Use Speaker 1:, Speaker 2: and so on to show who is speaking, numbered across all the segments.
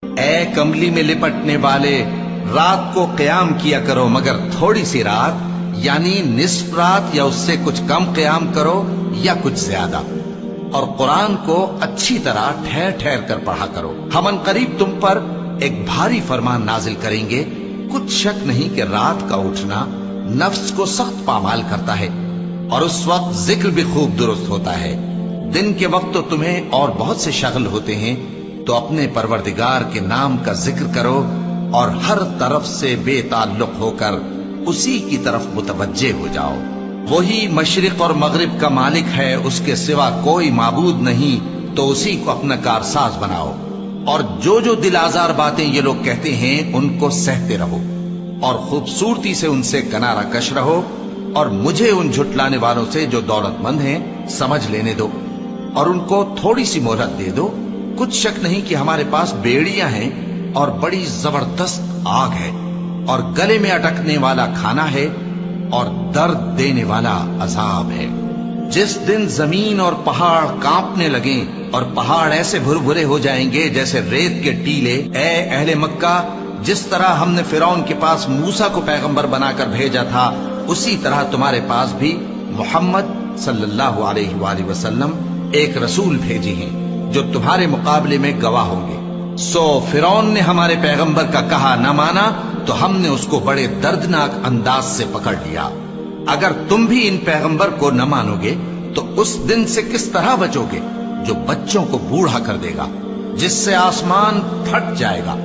Speaker 1: اے کملی میں لپٹنے والے، رات کو قیام کیا کرو مگر تھوڑی سی رات، یعنی نصف رات یا اس سے کچھ کم قیام کرو یا کچھ زیادہ، اور قرآن کو اچھی طرح ٹھہر ٹھہر کر پڑھا کرو۔ ہم ان قریب تم پر ایک بھاری فرمان نازل کریں گے، کچھ شک نہیں کہ رات کا اٹھنا نفس کو سخت پامال کرتا ہے، اور اس وقت ذکر بھی خوب درست ہوتا ہے۔ دن کے وقت تو تمہیں اور بہت سے شغل ہوتے ہیں، تو اپنے پروردگار کے نام کا ذکر کرو اور ہر طرف سے بے تعلق ہو کر اسی کی طرف متوجہ ہو جاؤ۔ وہی مشرق اور مغرب کا مالک ہے، اس کے سوا کوئی معبود نہیں، تو اسی کو اپنا کارساز بناؤ۔ اور جو دل آزار باتیں یہ لوگ کہتے ہیں ان کو سہتے رہو، اور خوبصورتی سے ان سے کنارہ کش رہو، اور مجھے ان جھٹلانے والوں سے جو دولت مند ہیں سمجھ لینے دو، اور ان کو تھوڑی سی مہلت دے دو۔ کچھ شک نہیں کہ ہمارے پاس بیڑیاں ہیں اور بڑی زبردست آگ ہے، اور گلے میں اٹکنے والا کھانا ہے، اور درد دینے والا عذاب ہے۔ جس دن زمین اور پہاڑ کانپنے لگیں اور پہاڑ ایسے بھربھرے ہو جائیں گے جیسے ریت کے ٹیلے، اے اہل مکہ، جس طرح ہم نے فرعون کے پاس موسیٰ کو پیغمبر بنا کر بھیجا تھا، اسی طرح تمہارے پاس بھی محمد صلی اللہ علیہ وآلہ وسلم ایک رسول بھیجے ہیں جو تمہارے مقابلے میں گواہ ہوں گے۔ سو فرعون نے ہمارے پیغمبر کا کہا نہ مانا تو ہم نے اس کو بڑے دردناک انداز سے پکڑ لیا۔ اگر تم بھی ان پیغمبر کو نہ مانو گے تو اس دن سے کس طرح بچو گے جو بچوں کو بوڑھا کر دے گا، جس سے آسمان پھٹ جائے گا۔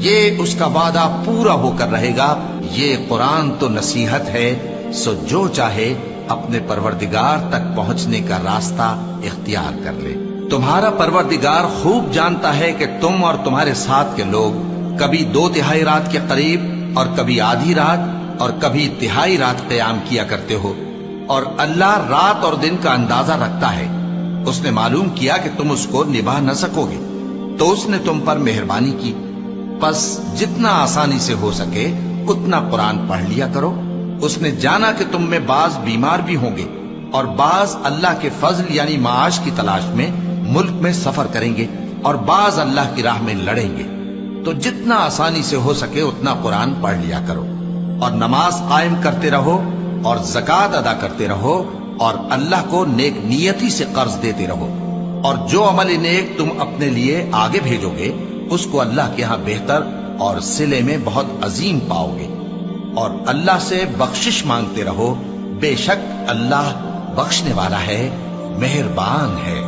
Speaker 1: یہ اس کا وعدہ پورا ہو کر رہے گا۔ یہ قرآن تو نصیحت ہے، سو جو چاہے اپنے پروردگار تک پہنچنے کا راستہ اختیار کر لے۔ تمہارا پروردگار خوب جانتا ہے کہ تم اور تمہارے ساتھ کے لوگ کبھی 2/3 رات کے قریب اور کبھی آدھی رات اور کبھی تہائی رات قیام کیا کرتے ہو، اور اللہ رات اور دن کا اندازہ رکھتا ہے۔ اس نے معلوم کیا کہ تم اس کو نبھا نہ سکو گے، تو اس نے تم پر مہربانی کی، پس جتنا آسانی سے ہو سکے اتنا قرآن پڑھ لیا کرو۔ اس نے جانا کہ تم میں بعض بیمار بھی ہوں گے، اور بعض اللہ کے فضل یعنی معاش کی تلاش میں ملک میں سفر کریں گے، اور بعض اللہ کی راہ میں لڑیں گے، تو جتنا آسانی سے ہو سکے اتنا قرآن پڑھ لیا کرو، اور نماز قائم کرتے رہو، اور زکوٰۃ ادا کرتے رہو، اور اللہ کو نیک نیتی سے قرض دیتے رہو، اور جو عمل نیک تم اپنے لیے آگے بھیجو گے اس کو اللہ کے ہاں بہتر اور صلے میں بہت عظیم پاؤ گے، اور اللہ سے بخشش مانگتے رہو، بے شک اللہ بخشنے والا ہے، مہربان ہے۔